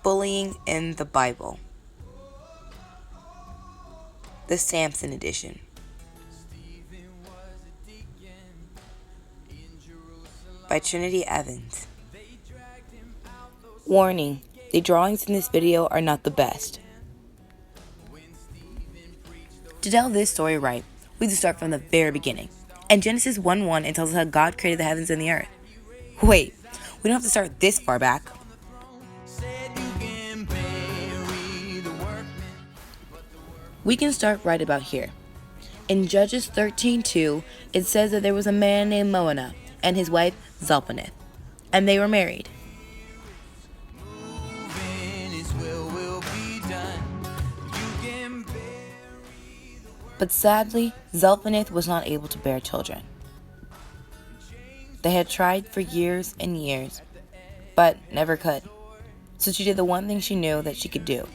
Bullying in the Bible. The Samson edition. By Trinity Evans. Warning, the drawings in this video are not the best. To tell this story right, we have to start from the very beginning. In Genesis 1:1, it tells us how God created the heavens and the earth. Wait, we don't have to start this far back. We can start right about here. In Judges 13:2, it says that there was a man named Moana and his wife Zalpunith, and they were married. But sadly, Zalpunith was not able to bear children. They had tried for years and years, but never could. So she did the one thing she knew that she could do.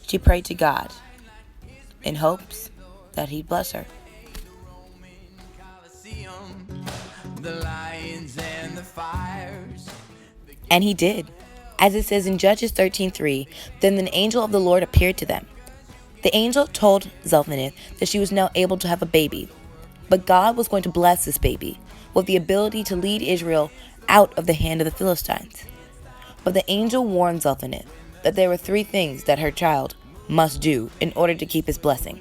She prayed to God in hopes that He'd bless her. And He did. As it says in Judges 13:3, then an angel of the Lord appeared to them. The angel told Zalpunith that she was now able to have a baby, but God was going to bless this baby with the ability to lead Israel out of the hand of the Philistines. But the angel warned Zalpunith that there were 3 things that her child must do in order to keep his blessing.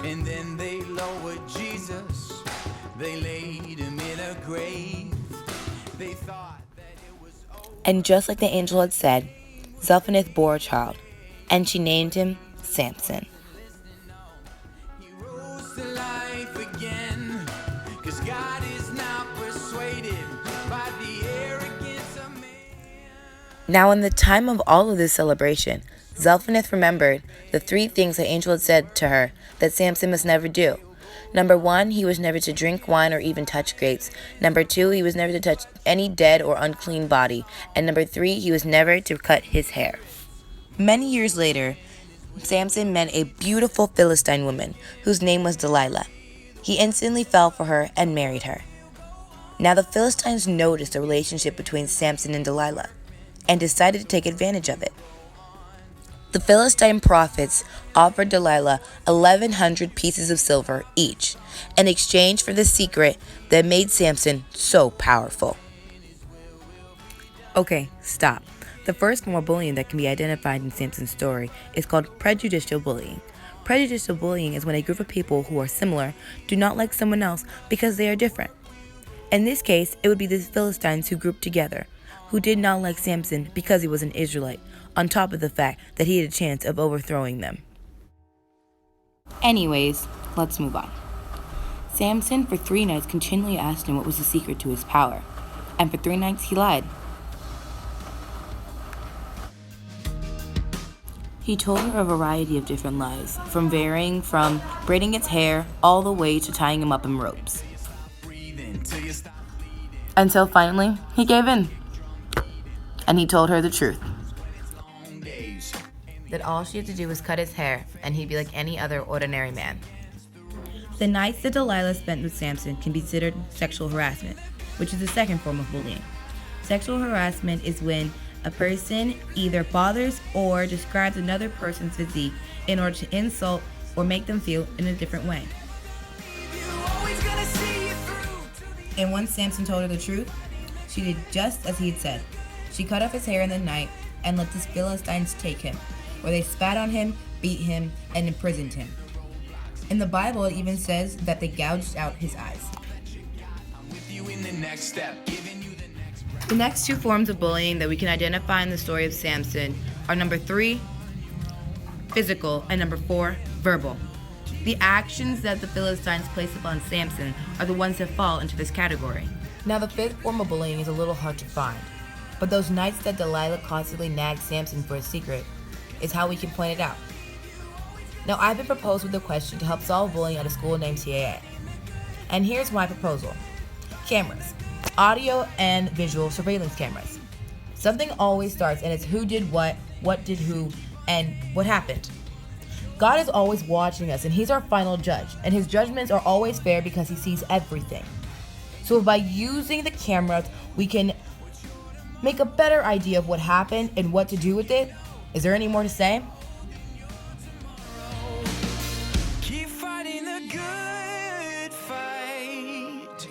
And then they lowered Jesus. They laid him in a grave. They thought that it was over. And just like the angel had said, Zalpunith bore a child, and she named him Samson. He rose to life again, 'cause God is not persuaded by the arrogance of man. Now in the time of all of this celebration, Zalpunith remembered the 3 things the angel had said to her that Samson must never do. Number 1, he was never to drink wine or even touch grapes. Number 2, he was never to touch any dead or unclean body. And number 3, he was never to cut his hair. Many years later, Samson met a beautiful Philistine woman whose name was Delilah. He instantly fell for her and married her. Now the Philistines noticed the relationship between Samson and Delilah and decided to take advantage of it. The Philistine prophets offered Delilah 1,100 pieces of silver each in exchange for the secret that made Samson so powerful. Okay, stop. The first form of bullying that can be identified in Samson's story is called prejudicial bullying. Prejudicial bullying is when a group of people who are similar do not like someone else because they are different. In this case, it would be the Philistines who grouped together, who did not like Samson because he was an Israelite, on top of the fact that he had a chance of overthrowing them. Anyways, let's move on. Samson for 3 nights continually asked him what was the secret to his power, and for 3 nights he lied. He told her a variety of different lies, varying from braiding its hair all the way to tying him up in ropes. Until finally, he gave in. And he told her the truth. That all she had to do was cut his hair, and he'd be like any other ordinary man. The nights that Delilah spent with Samson can be considered sexual harassment, which is the second form of bullying. Sexual harassment is when a person either bothers or describes another person's physique in order to insult or make them feel in a different way. And once Samson told her the truth, she did just as he had said. She cut off his hair in the night and let the Philistines take him, where they spat on him, beat him, and imprisoned him. In the Bible, it even says that they gouged out his eyes. The next 2 forms of bullying that we can identify in the story of Samson are number 3, physical, and number 4, verbal. The actions that the Philistines place upon Samson are the ones that fall into this category. Now, the 5th form of bullying is a little hard to find, but those nights that Delilah constantly nagged Samson for a secret is how we can point it out. Now, I've been proposed with a question to help solve bullying at a school named CAA. And here's my proposal. Cameras. Audio and visual surveillance cameras. Something always starts, and it's who did what did who, and what happened. God is always watching us, and He's our final judge, and His judgments are always fair because He sees everything. So by using the cameras, we can make a better idea of what happened and what to do with it. Is there any more to say? Keep fighting the good fight.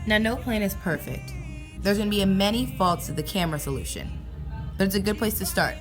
Now, no plan is perfect. There's going to be many faults to the camera solution, but it's a good place to start.